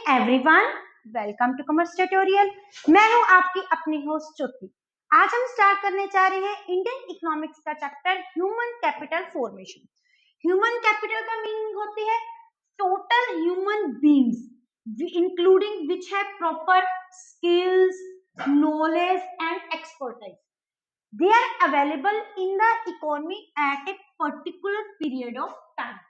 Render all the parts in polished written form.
Everyone, welcome to commerce tutorial. मैं हूं आपकी अपनी होस्ट ज्योति। आज हम स्टार्ट करने जा रहे हैं इंडियन इकोनॉमिक्स का chapter human capital formation. Human capital का मीनिंग होती है total human beings including which have proper skills, knowledge and expertise. They are available in the economy at a particular period of time.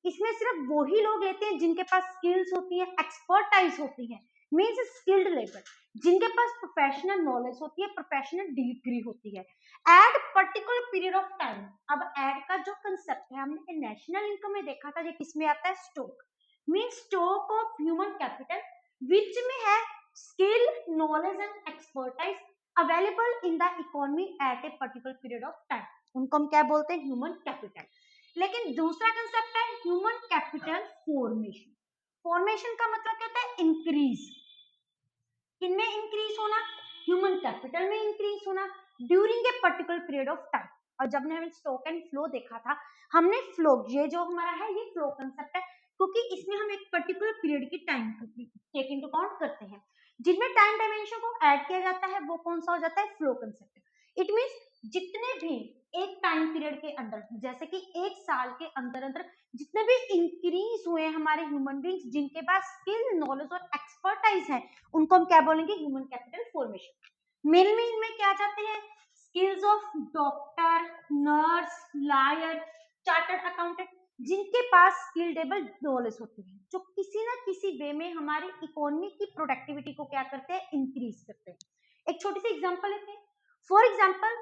इसमें सिर्फ वही लोग लेते हैं जिनके पास स्किल्स होती है, एक्सपर्टाइज होती है, मींस स्किल्ड लेबर, जिनके पास प्रोफेशनल नॉलेज होती है, प्रोफेशनल डिग्री होती है at particular period of time. अब एड का जो कंसेप्ट है हमने नेशनल इनकम में देखा था, ये किसमें आता है? Stock, means stock of human capital which में है skill, knowledge and expertise available in the economy eight a particular period of time. उनको हम क्या बोलते हैं? Human capital. लेकिन दूसरा कंसेप्ट है ह्यूमन कैपिटल फॉर्मेशन। फॉर्मेशन का मतलब क्या होता है? इंक्रीज। किनमें इंक्रीज होना? ह्यूमन कैपिटल में इंक्रीज होना during a particular period of time. और जब हमने स्टॉक एंड फ्लो देखा था, हमने फ्लो, ये जो हमारा है ये फ्लो कंसेप्ट है, क्योंकि इसमें हम एक पर्टिकुलर पीरियड की टाइम टेक इनटू अकाउंट करते हैं। जिनमें टाइम डायमेंशन को ऐड किया जाता है वो कौन सा हो जाता है? Flow concept. इट मींस जितने भी एक टाइम पीरियड के अंदर, जैसे कि एक साल के अंदर अंदर जितने भी इंक्रीज हुए हमारे ह्यूमन बींग्स जिनके पास स्किल, नॉलेज और एक्सपर्टाइज है, उनको हम क्या बोलेंगे? Human capital formation. मेन में इनमें क्या जाते हैं? Skills of doctor, nurse, lawyer, chartered accountant, जिनके पास स्किल्डेबल नॉलेज होती है, जो किसी ना किसी वे में हमारी इकोनॉमी की प्रोडक्टिविटी को क्या करते हैं? इंक्रीज करते हैं। एक छोटी सी एग्जांपल लेते हैं। फॉर एग्जांपल,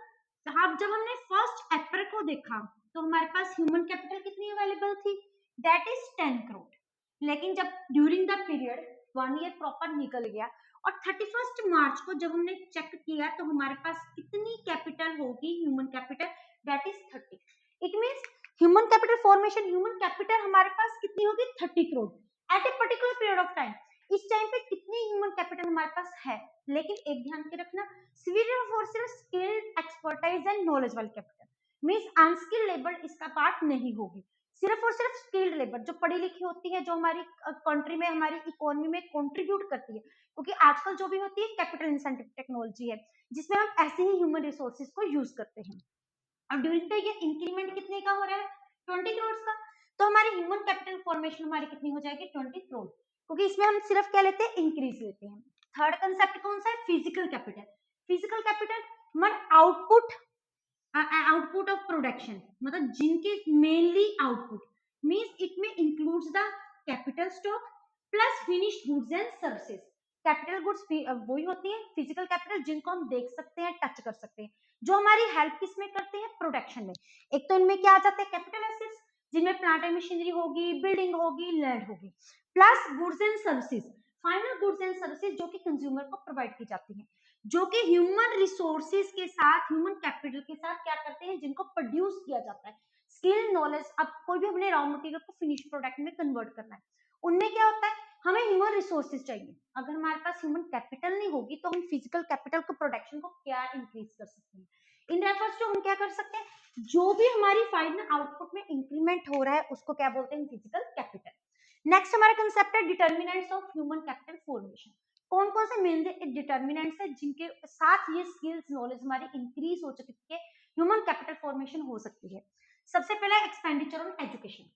जब हमने 1 अप्रैल को देखा तो हमारे पास ह्यूमन कैपिटल कितनी अवेलेबल थी? That is 10 crore. लेकिन जब during the period 1 year proper निकल गया और 31 मार्च को जब हमने चेक किया तो हमारे पास कितनी कैपिटल होगी? Human capital that is 30। It means human capital formation, human capital हमारे पास कितनी होगी? 30 crore at a particular period of time. इस टाइम पे कितनी ह्यूमन कैपिटल हमारे पास है? लेकिन एक ध्यान के रखना, सिर्फ और सिर्फ स्किल्ड, एक्सपर्टाइज एंड नॉलेज वाली कैपिटल, मींस अनस्किल्ड लेबर इसका पार्ट नहीं होगी। सिर्फ और सिर्फ स्किल्ड लेबर जो पढ़ी लिखी होती है, जो हमारी कंट्री में, हमारी इकोनॉमी में कंट्रीब्यूट करती है, क्योंकि आजकल जो भी होती है कैपिटल इंसेंटिव टेक्नोलॉजी है, जिसमें हम ऐसे ही ह्यूमन रिसोर्सेज को यूज करते हैं। और ड्यूरिंग द ईयर इंक्रीमेंट कितने का हो रहा है? 20 करोड़ का। तो हमारी ह्यूमन कैपिटल फॉर्मेशन हमारी कितनी हो जाएगी? 20 करोड़, क्योंकि इसमें हम सिर्फ क्या लेते हैं? इंक्रीज लेते हैं। थर्ड कंसेप्ट कौन सा है? Physical capital. फिजिकल कैपिटल हमारा आउटपुट ऑफ प्रोडक्शन, मतलब जिनके मेनली आउटपुट, मींस इट में includes the capital stock plus finished goods and services. Capital goods वही होती है फिजिकल कैपिटल जिनको हम देख सकते हैं, टच कर सकते हैं, जो हमारी हेल्प किसमें करते हैं? प्रोडक्शन में। एक तो इनमें क्या आ जाते हैं? कैपिटल एसेट्स, जिनमें प्लांट एंड मशीनरी होगी, बिल्डिंग होगी, लैंड होगी, plus goods and services, final goods and services जो कि कंज्यूमर को प्रोवाइड की जाती है, जो कि ह्यूमन रिसोर्सेज के साथ, ह्यूमन कैपिटल के साथ क्या करते हैं? जिनको प्रोड्यूस किया जाता है। स्किल, नॉलेज, अब कोई भी अपने रॉ मटेरियल को फिनिश प्रोडक्ट में कन्वर्ट करना है, उनमें क्या होता है? हमें ह्यूमन रिसोर्सेज चाहिए। अगर हमारे पास ह्यूमन कैपिटल नहीं होगी तो हम फिजिकल कैपिटल को, प्रोडक्शन को क्या इंक्रीज कर सकते हैं? इन रेफर्स टू हम क्या कर सकते हैं? जो भी हमारी फाइनल आउटपुट में इंक्रीमेंट हो रहा है उसको क्या बोलते हैं? Physical capital. नेक्स्ट हमारा कंसेप्ट है determinants of human capital formation. कौन कौन से मेन डिटर्मिनेंट्स है जिनके साथ ये स्किल्स, नॉलेज हमारी इंक्रीज हो चुकी है, ह्यूमन कैपिटल फॉर्मेशन हो सकती है। सबसे पहला एक्सपेंडिचर ऑन एजुकेशन।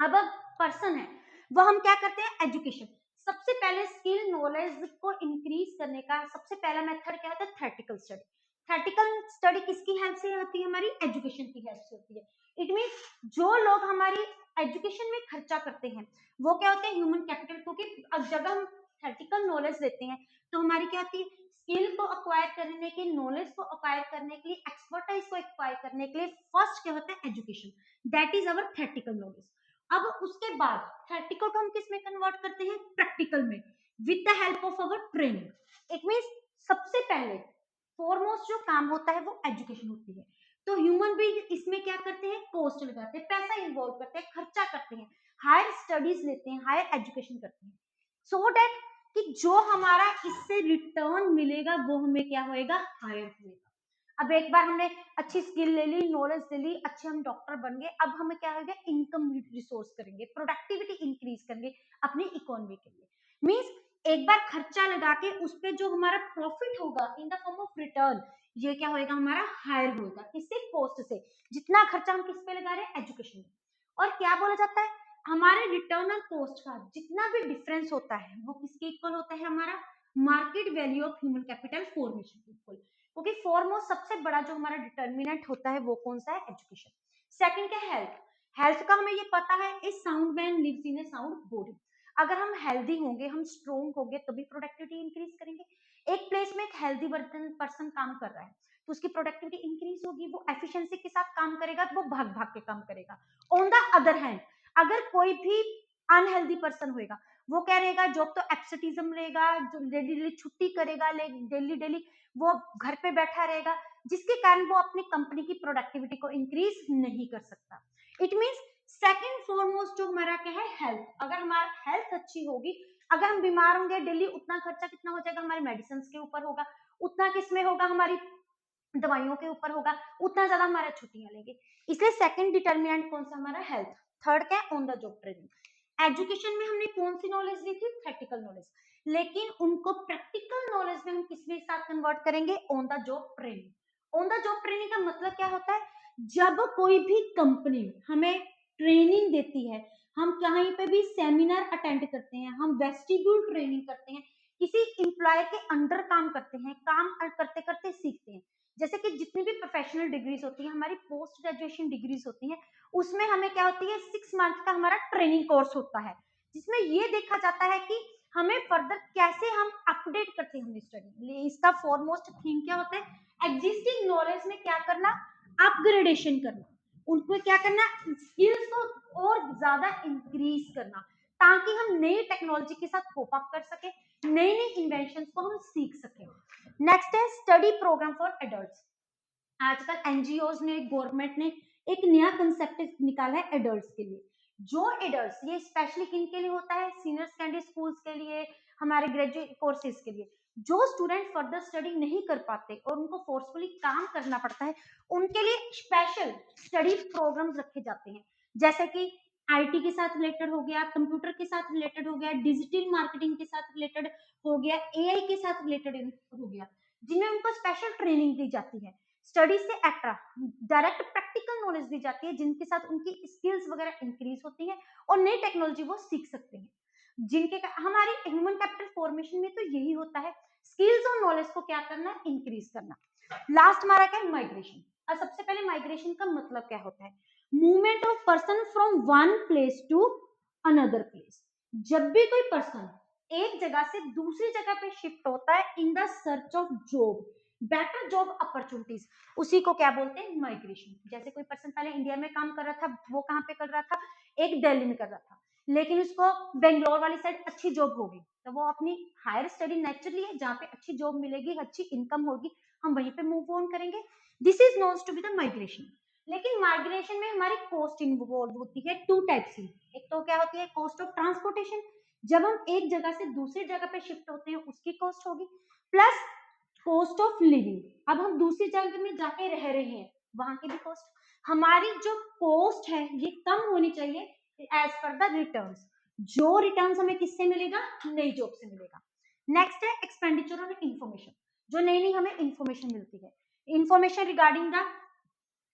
अब पर्सन है वो हम क्या करते हैं? एजुकेशन। सबसे पहले स्किल, नॉलेज को इंक्रीज करने का सबसे पहला मेथड क्या होता है? Theoretical study. थेरेटिकल स्टडी किसकी हेल्प से होती है? हमारी एजुकेशन की हेल्प से होती है। इट मींस जो लोग हमारी एजुकेशन में खर्चा करते हैं वो क्या होते हैं? Human capital. क्योंकि अब जब हम थेरेटिकल नॉलेज लेते हैं तो हमारी क्या होती है? स्किल को अक्वायर करने के, नॉलेज को अक्वायर करने के लिए, एक्सपर्टाइज को अक्वायर करने के लिए फर्स्ट क्या होता है? Education. That is our theoretical knowledge. अब उसके बाद थेरेटिकल को हम किस में कन्वर्ट करते हैं? प्रैक्टिकल में, with the help of our training. It means सबसे पहले फॉरमोस्ट जो काम होता है वो एजुकेशन होती है। तो ह्यूमन भी इसमें क्या करते हैं? कॉस्ट लगाते हैं, पैसा इन्वॉल्व करते हैं, खर्चा करते हैं, हायर स्टडीज लेते हैं, हायर एजुकेशन करते हैं, सो दैट कि जो हमारा इससे रिटर्न मिलेगा वो हमें क्या होएगा? हायर होएगा। अब एक बार हमने अच्छी स्किल ले ली, नॉलेज ले ली, अच्छे हम डॉक्टर बन गए, अब हमें क्या होगा? इनकम रिसोर्स करेंगे, प्रोडक्टिविटी इंक्रीज करेंगे अपनी इकोनॉमी के लिए। मीन्स एक बार खर्चा लगा के उस पे जो हमारा प्रॉफिट होगा इन द फॉर्म ऑफ रिटर्न, ये क्या होएगा हमारा हायर होगा। किससे? कॉस्ट से। जितना खर्चा हम किस पे लगा रहे हैं? एजुकेशन में। और क्या बोला जाता है? हमारे रिटर्न और कॉस्ट का जितना भी डिफरेंस होता है वो किसके इक्वल होता है? हमारा market value of human capital formation के इक्वल। क्योंकि फॉरमोस्ट सबसे बड़ा जो हमारा डिटर्मिनेंट होता है वो कौन सा है? एजुकेशन। सेकंड क्या? हेल्थ। हेल्थ का हमें ये पता है, a sound man lives in a sound body. अगर हम हेल्दी होंगे, हम स्ट्रोंग होंगे, तभी प्रोडक्टिविटी इंक्रीज करेंगे। एक प्लेस में एक हेल्दी पर्सन काम कर रहा है तो उसकी प्रोडक्टिविटी इंक्रीज होगी, वो एफिशिएंसी के साथ काम करेगा, वो भाग भाग के काम करेगा। ऑन द अदर हैंड अगर कोई भी अनहेल्दी पर्सन होएगा, वो क्या रहेगा? जॉब तो एब्सेंटिज्म रहेगा, जो डेली डेली छुट्टी करेगा, डेली डेली वो घर पे बैठा रहेगा, जिसके कारण वो अपनी कंपनी की प्रोडक्टिविटी को इंक्रीज नहीं कर सकता। इट मीन्स सेकंड फॉरमोस्ट जो हमारा क्या है? हेल्थ। अगर हमारा हेल्थ अच्छी होगी, अगर हम बीमार होंगे डेली, उतना खर्चा कितना हो जाएगा? हमारे मेडिसिन के ऊपर होगा, उतना किसमें होगा? हमारी दवाइयों के ऊपर होगा, उतना ज्यादा हमारा छुट्टियां लेंगे। इसलिए सेकंड डिटर्मिनेंट कौन सा? हमारा हेल्थ। थर्ड क्या है? On the job training. Education में हमने कौन सी नॉलेज ली थी? Practical knowledge. लेकिन उनको प्रैक्टिकल नॉलेज में हम किसके साथ कन्वर्ट करेंगे? On the job training. On the job training का मतलब क्या होता है? जब कोई भी कंपनी हमें ट्रेनिंग देती है, हम कहीं पे भी सेमिनार अटेंड करते हैं, हम वेस्टिब्यूल ट्रेनिंग करते हैं, किसी एम्प्लॉयर के अंडर काम करते हैं, काम करते करते सीखते हैं। जैसे कि जितनी भी प्रोफेशनल डिग्रीज होती है, हमारी पोस्ट ग्रेजुएशन डिग्रीज होती हैं, उसमें हमें क्या होती है? 6 मंथ का हमारा ट्रेनिंग कोर्स होता है, जिसमें ये देखा जाता है कि हमें फर्दर कैसे हम अपडेट करते हैं स्टडी। इसका फॉरमोस्ट थीम क्या होता है? एग्जिस्टिंग नॉलेज में क्या करना? अपग्रेडेशन करना। उनको क्या करना? स्किल्स को और ज्यादा इंक्रीज करना, ताकि हम नई टेक्नोलॉजी के साथ कोप अप कर सके, नई नई इन्वेंशन को हम सीख सके। नेक्स्ट है स्टडी प्रोग्राम फॉर एडल्ट्स। आजकल एनजीओज ने, गवर्नमेंट ने एक नया कंसेप्ट निकाला है एडल्ट्स के लिए। जो एडल्ट्स, ये स्पेशली किन के लिए होता है? सीनियर सेकेंडरी स्कूल्स के लिए, हमारे ग्रेजुएट कोर्सेज के लिए। जो स्टूडेंट फर्दर स्टडी नहीं कर पाते और उनको फोर्सफुली काम करना पड़ता है, उनके लिए स्पेशल स्टडी प्रोग्राम्स रखे जाते हैं। जैसे कि आईटी के साथ रिलेटेड हो गया, कंप्यूटर के साथ रिलेटेड हो गया, डिजिटल मार्केटिंग के साथ रिलेटेड हो गया, एआई के साथ रिलेटेड हो गया, जिनमें उनको स्पेशल ट्रेनिंग दी जाती है। स्टडी से एक्स्ट्रा डायरेक्ट प्रैक्टिकल नॉलेज दी जाती है, जिनके साथ उनकी स्किल्स वगैरह इंक्रीज होती है और नई टेक्नोलॉजी वो सीख सकते हैं। जिनके हमारी ह्यूमन कैपिटल फॉर्मेशन में तो यही होता है, स्किल्स और नॉलेज को क्या करना? इंक्रीज करना। लास्ट हमारा क्या है? माइग्रेशन। और सबसे पहले माइग्रेशन का मतलब क्या होता है? Movement of person from one place to another place. जब भी कोई पर्सन एक जगह से दूसरी जगह पे शिफ्ट होता है in the search of job, better job opportunities, उसी को क्या बोलते हैं? माइग्रेशन। जैसे कोई पर्सन पहले इंडिया में काम कर रहा था, वो कहाँ पे कर रहा था? एक दिल्ली में कर रहा था, लेकिन उसको बेंगलोर वाली साइड अच्छी जॉब होगी, तो वो अपनी हायर स्टडी नेचुरली है, जहाँ पे अच्छी जॉब मिलेगी, अच्छी इनकम होगी, हम वहीं पे मूव ऑन करेंगे। This is known to be the migration. लेकिन माइग्रेशन में हमारी कॉस्ट इन्वॉल्व होती है टू टाइप्स की। एक तो क्या होती है? कॉस्ट ऑफ ट्रांसपोर्टेशन, जब हम एक जगह से दूसरी जगह पे शिफ्ट होते हैं उसकी कॉस्ट होगी, प्लस कॉस्ट ऑफ लिविंग, अब हम दूसरी जगह में जाके रह रहे हैं, वहां की भी कॉस्ट। हमारी जो कॉस्ट है ये कम होनी चाहिए एज पर द रिटर्न्स। जो रिटर्न्स हमें किससे मिलेगा? नई जॉब से मिलेगा। नेक्स्ट है एक्सपेंडिचर ऑन इंफॉर्मेशन, जो नई नई हमें इंफॉर्मेशन मिलती है, information regarding the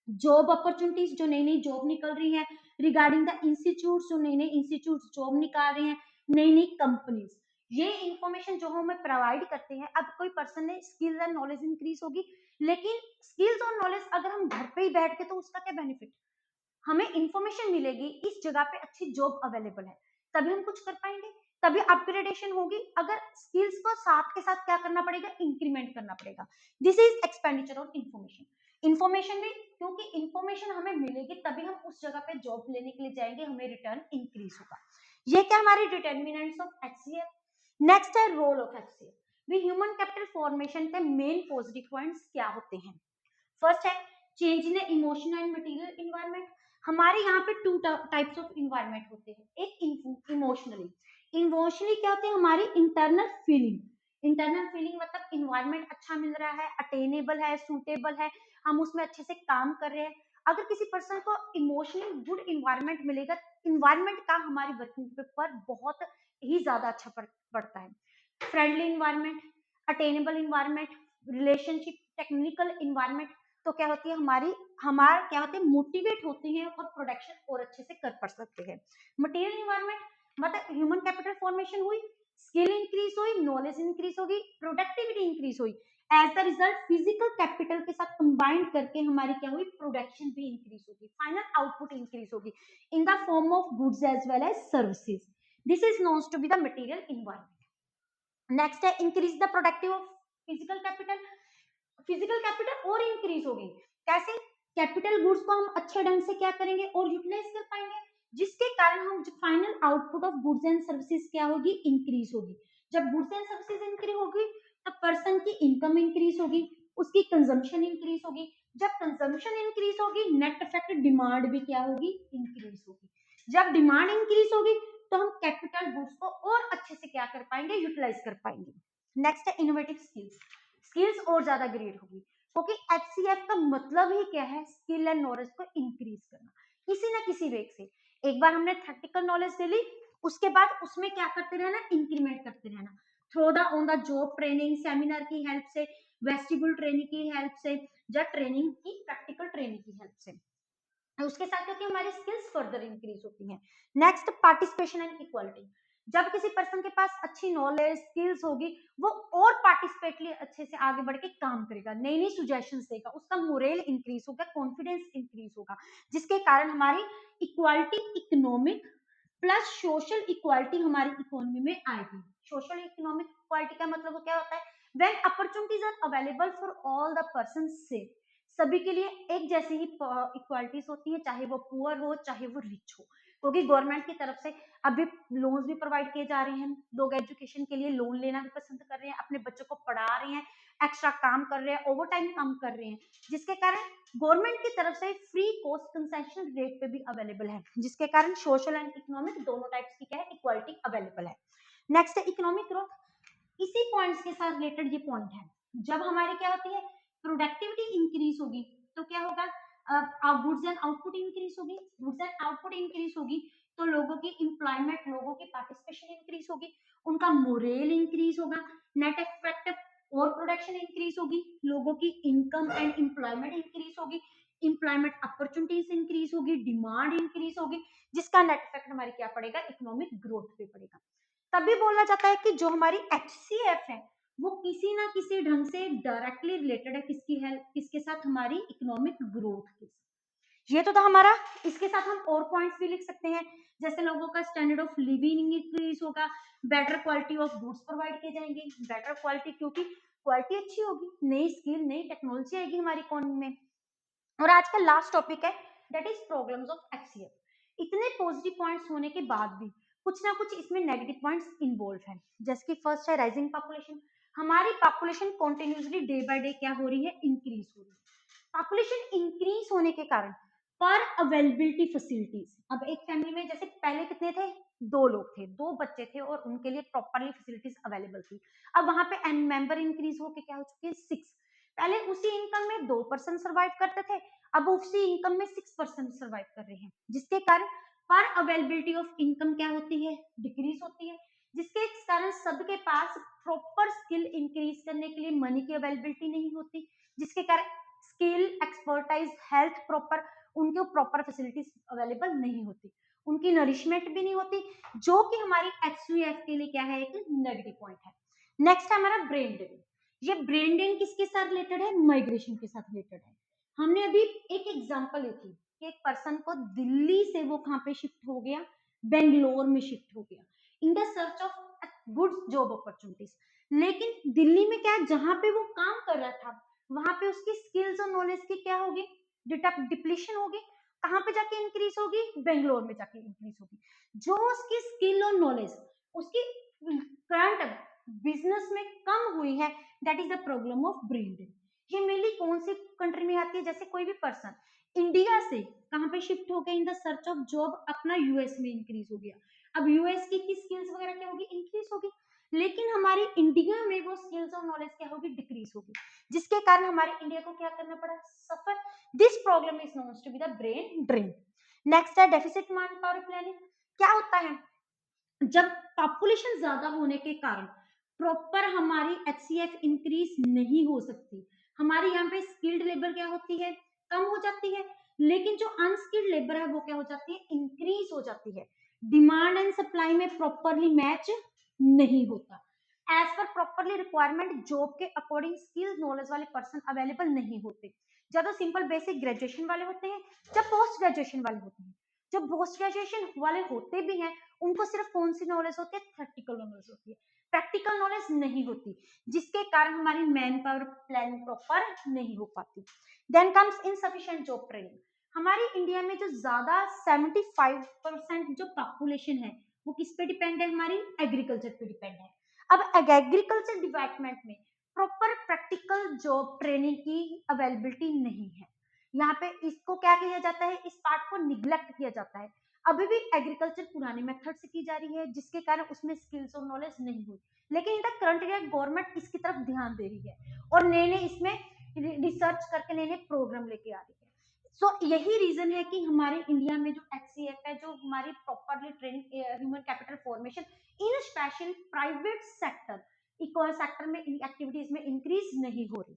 job opportunities, जो नई नई जॉब निकल रही है, रिगार्डिंग द इंस्टीट्यूट, जो नई नई इंस्टीट्यूट जॉब निकाल रहे हैं, नई नई कंपनीज, ये इंफॉर्मेशन जो हमें प्रोवाइड करते हैं। अब कोई पर्सन ने स्किल्स एंड नॉलेज इंक्रीज होगी, लेकिन स्किल्स और नॉलेज अगर हम घर पे ही बैठ के, तो उसका क्या बेनिफिट? हमें इंफॉर्मेशन मिलेगी इस जगह पे अच्छी जॉब अवेलेबल है, तभी हम कुछ कर पाएंगे, तभी अपग्रेडेशन होगी। अगर स्किल्स को साथ के साथ क्या करना पड़ेगा? इंक्रीमेंट करना पड़ेगा। This is expenditure on information. Information में, क्योंकि इंफॉर्मेशन हमें मिलेगी तभी हम उस जगह पे जॉब लेने के लिए जाएंगे, हमें रिटर्न इंक्रीज होगा। ये क्या हमारे डिटर्मिनेंट्स ऑफ एचसीएफ। नेक्स्ट है रोल ऑफ एचसीएफ। भी ह्यूमन कैपिटल फॉर्मेशन के मेन पॉजिटिव पॉइंट्स क्या होते हैं? फर्स्ट है change in emotional and material environment. हमारे यहाँ पे टू टाइप्स ऑफ इन्वायरमेंट होते हैं। एक इमोशनली, इमोशनली क्या होते हैं? हमारी इंटरनल फीलिंग। इंटरनल फीलिंग मतलब इन्वायरमेंट अच्छा मिल रहा है, अटेनेबल है, सूटेबल है, हम उसमें अच्छे से काम कर रहे हैं। अगर किसी पर्सन को इमोशनली गुड इन्वायरमेंट मिलेगा, इन्वायरमेंट का हमारी वर्किंग पर बहुत ही ज्यादा अच्छा पड़ता है। Friendly environment, attainable environment, relationship, technical environment, तो क्या होती है हमारा क्या होते हैं, मोटिवेट होते हैं और प्रोडक्शन और अच्छे से कर पा सकते हैं। मटेरियल इन्वायरमेंट मतलब ह्यूमन कैपिटल फॉर्मेशन हुई, स्किल इंक्रीज हुई, नॉलेज इंक्रीज होगी, प्रोडक्टिविटी इंक्रीज हुई, as the result physical capital के साथ कंबाइंड करके हमारी क्या हुई, प्रोडक्शन भी इंक्रीज होगी, फाइनल आउटपुट इंक्रीज होगी in the form of goods as well as services. This is known to be the material environment. Next है increase the productive of physical capital. Physical capital और increase होगी, कैसे, capital goods को हम अच्छे ढंग से क्या करेंगे और यूटिलाइज कर पाएंगे, जिसके कारण हम final output of goods and services क्या होगी, इंक्रीज होगी। जब गुड्स एंड सर्विसेज इंक्रीज होगी तब पर्सन की इनकम इंक्रीज होगी, उसकी कंजम्पशन इंक्रीज होगी, जब कंजम्पशन इंक्रीज होगी नेट इफेक्ट डिमांड भी क्या होगी, इंक्रीज होगी। जब डिमांड इंक्रीज होगी तो हम कैपिटल गुड्स को और अच्छे से क्या कर पाएंगे, यूटिलाइज कर पाएंगे। नेक्स्ट है इनोवेटिव स्किल्स। स्किल्स और ज्यादा ग्रेड होगी, क्योंकि एचसीएफ का मतलब ही क्या है, स्किल एंड नॉलेज को इंक्रीज करना किसी ना किसी वे से। एक बार हमने थ्योरेटिकल नॉलेज ले ली, उसके बाद उसमें क्या करते रहना, इंक्रीमेंट करते रहना through the on the job training, seminar की हेल्प से, वेस्टिब्यूल ट्रेनिंग की हेल्प से, या ट्रेनिंग की प्रैक्टिकल ट्रेनिंग की हेल्प से। उसके साथ होती है हमारी स्किल्स फर्दर इंक्रीज होती हैं। Next participation and equality. जब किसी पर्सन के पास अच्छी नॉलेज स्किल्स होगी, वो और पार्टिसिपेटली अच्छे से आगे बढ़ के काम करेगा, नई नई सुजेशंस देगा, उसका मोरल इंक्रीज होगा, कॉन्फिडेंस इंक्रीज होगा, जिसके कारण हमारी equality, economic plus social equality हमारी इकोनॉमी में आएगी। सोशल इकोनॉमिक इक्वालिटी का मतलब क्या होता है, when opportunities are available for all the person same, सभी के लिए एक जैसी ही इक्वालिटीज होती है, चाहे वो पुअर हो चाहे वो रिच हो, क्योंकि गवर्नमेंट की तरफ से अभी लोन्स भी प्रोवाइड किए जा रहे हैं, लोग एजुकेशन के लिए लोन लेना भी पसंद कर रहे हैं, अपने बच्चों को पढ़ा रहे हैं, एक्स्ट्रा काम कर रहे हैं, ओवर टाइम काम कर रहे हैं, जिसके कारण गवर्नमेंट की तरफ से फ्री कोस्ट कंसेशन रेट पे भी अवेलेबल है, जिसके कारण सोशल एंड इकोनॉमिक दोनों टाइप्स की क्या है, इक्वालिटी अवेलेबल है। नेक्स्ट है इकोनॉमिक ग्रोथ। इसी पॉइंट्स के साथ रिलेटेड ये पॉइंट है, जब हमारी क्या होती है, प्रोडक्टिविटी इंक्रीज होगी तो क्या होगा, गुड्स एंड आउटपुट इंक्रीज होगी, गुड्स एंड आउटपुट इंक्रीज होगी तो लोगों की एम्प्लॉयमेंट, लोगों की पार्टिसिपेशन इंक्रीज होगी, उनका मोरल इंक्रीज होगा, नेट इफेक्ट और प्रोडक्शन इंक्रीज होगी, लोगों की इनकम एंड एम्प्लॉयमेंट इंक्रीज होगी, एम्प्लॉयमेंट अपॉर्चुनिटीज इंक्रीज होगी, डिमांड इंक्रीज होगी, जिसका नेट इफेक्ट हमारे क्या पड़ेगा, इकोनॉमिक ग्रोथ पे पड़ेगा। तभी बोला जाता है कि जो हमारी एचसीएफ है वो किसी ना किसी ढंग से डायरेक्टली रिलेटेड है, किसकी हेल्प, किसके साथ, हमारी इकोनॉमिक ग्रोथ के साथ। ये तो था हमारा। इसके साथ हम और पॉइंट्स भी लिख सकते हैं, जैसे लोगों का स्टैंडर्ड ऑफ लिविंग इंक्रीज होगा, better quality of goods provide किए जाएंगे, बेटर क्वालिटी क्योंकि क्वालिटी अच्छी होगी, नई स्किल नई टेक्नोलॉजी आएगी हमारी इकोनॉमी में। और आज का लास्ट टॉपिक है that is problems of HCF. इतने पॉजिटिव पॉइंट्स होने के बाद भी कुछ ना कुछ इसमें नेगेटिव पॉइंट्स इन्वॉल्व है, जैसे कि फर्स्ट है राइजिंग पॉपुलेशन। हमारी population continuously day by day क्या हो रही है, इंक्रीज हो रही है। पॉपुलेशन इंक्रीज होने के कारण पर अवेलेबिलिटी फैसिलिटीज, अब एक फैमिली में जैसे पहले कितने थे, दो लोग थे, दो बच्चे थे और उनके लिए प्रॉपरली फैसिलिटीज अवेलेबल थी, अब वहां पे मेंबर इंक्रीज होके क्या हो चुके हैं, 6। पहले उसी इनकम में 2% सर्वाइव करते थे, अब उसी इनकम में 6% सर्वाइव कर रहे हैं, जिसके कारण पर अवेलेबिलिटी ऑफ इनकम क्या होती है, डिक्रीज होती है, जिसके कारण सबके पास प्रॉपर स्किल इंक्रीज करने के लिए मनी की अवेलेबिलिटी नहीं होती, जिसके कारण स्किल, एक्सपर्टाइज, हेल्थ प्रॉपर, उनके प्रॉपर फैसिलिटीज अवेलेबल नहीं होती, उनकी नरिशमेंट भी नहीं होती, जो कि हमारी एचयूएफ के लिए क्या है, एक नेगेटिव पॉइंट है। नेक्स्ट है हमारा ब्रेन ड्रेन। ये ब्रेन ड्रेन किसके साथ रिलेटेड है, माइग्रेशन के साथ रिलेटेड है। हमने अभी एक एग्जांपल ली थी कि एक पर्सन को दिल्ली से वो कहां पे शिफ्ट हो गया, बेंगलोर में शिफ्ट हो गया in the search of good job opportunities, लेकिन दिल्ली में क्या है, जहां पे वो काम कर रहा था वहां पे उसकी स्किल्स और नॉलेज की क्या होगी, डिप्लीशन होगी, कहां पे जाके इंक्रीज होगी, बेंगलोर में जाके इंक्रीज होगी। जो उसकी स्किल और नॉलेज उसकी करंट बिजनेस में कम हुई है, that is the problem of brain drain. ये मेनली कौन सी कंट्री में आती है, जैसे कोई भी पर्सन इंडिया से कहां पे शिफ्ट हो गया in the search of job, अपना यूएस में इंक्रीज हो गया, अब यूएस की स्किल्स वगैरह क्या होगी, इंक्रीज होगी, लेकिन हमारी इंडिया में वो स्किल्स और नॉलेज क्या होगी, डिक्रीज होगी, जिसके कारण हमारे इंडिया को क्या करना पड़ा, suffer. This problem is known to be the brain drain. Next है डेफिसिट मैन पावर प्लानिंग। क्या होता है, जब पॉपुलेशन ज्यादा होने के कारण प्रॉपर हमारी एचसीएफ इंक्रीज नहीं हो सकती, हमारी यहाँ पे स्किल्ड लेबर क्या होती है, कम हो जाती है, लेकिन जो अनस्किल्ड लेबर है वो क्या हो जाती है, इंक्रीज हो जाती है। डिमांड एंड सप्लाई में प्रॉपरली मैच नहीं होता। As per properly requirement job के अकॉर्डिंग स्किल नॉलेज वाले पर्सन अवेलेबल नहीं होते। जब तो सिंपल बेसिक ग्रेजुएशन वाले होते हैं, जब पोस्ट ग्रेजुएशन वाले होते हैं। जब पोस्ट ग्रेजुएशन वाले होते भी हैं उनको सिर्फ कौन सी नॉलेज होती है, थ्योरेटिकल नॉलेज होती है, प्रैक्टिकल नॉलेज नहीं होती, जिसके कारण हमारी मैन पावर प्लानिंग प्रॉपर नहीं हो पाती। Then comes insufficient job training. हमारी इंडिया में जो ज्यादा 75% जो पॉपुलेशन है वो किस पे डिपेंड है, हमारी एग्रीकल्चर पे डिपेंड है। अब एग्रीकल्चर डिपार्टमेंट में प्रॉपर प्रैक्टिकल जॉब ट्रेनिंग की अवेलेबिलिटी नहीं है। यहाँ पे इसको क्या किया जाता है, इस पार्ट को निग्लेक्ट किया जाता है। अभी भी एग्रीकल्चर पुराने मेथड से की जा रही है, जिसके कारण उसमें स्किल्स और नॉलेज नहीं हुई। लेकिन in the current year government इसकी तरफ ध्यान दे रही है और नए नए इसमें रिसर्च करके नए नए प्रोग्राम लेके आ रही है। सो यही रीजन है कि हमारे इंडिया में जो एचसीएफ है, जो हमारी properly training human capital formation इन special private sector economic sector में एक्टिविटीज में इंक्रीज नहीं हो रही।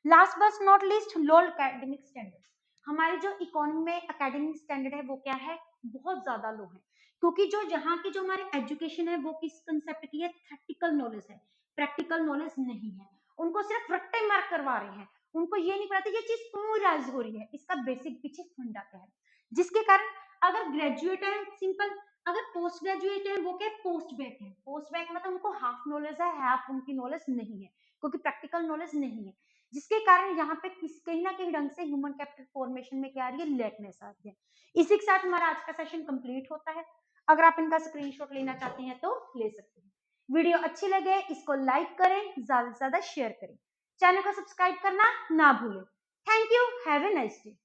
Last but not list, low academic standard. हमारी जो इकोनॉमी में एकेडमिक स्टैंडर्ड है वो क्या है, बहुत ज्यादा लो है। क्योंकि जो यहाँ की जो हमारी एजुकेशन है वो किस कंसेप्ट की है, प्रैक्टिकल नॉलेज है, प्रैक्टिकल नॉलेज नहीं है। उनको सिर्फ रट्टे मार्क करवा रहे हैं, उनको ये नहीं पता ये चीज क्यों राइज हो रही है, इसका बेसिक पीछे फंडा क्या है। जिसके कारण अगर ग्रेजुएट है सिंपल, अगर पोस्ट ग्रेजुएट है वो क्या, पोस्ट बैक है। पोस्ट बैक मतलब उनको हाफ नॉलेज है, हाफ उनकी नॉलेज नहीं है, क्योंकि प्रैक्टिकल नॉलेज नहीं है। जिसके कारण यहाँ पे कहीं ना कहीं ढंग से ह्यूमन कैपिटल फॉर्मेशन में क्या आ रही है, लेटनेस आ रही है। इसी के साथ हमारा आज का सेशन कंप्लीट होता है। अगर आप इनका स्क्रीनशॉट लेना चाहते हैं तो ले सकते हैं। वीडियो अच्छी लगे इसको लाइक करें, ज्यादा से ज्यादा शेयर करें, चैनल को सब्सक्राइब करना ना भूलें। Thank you, have a nice day.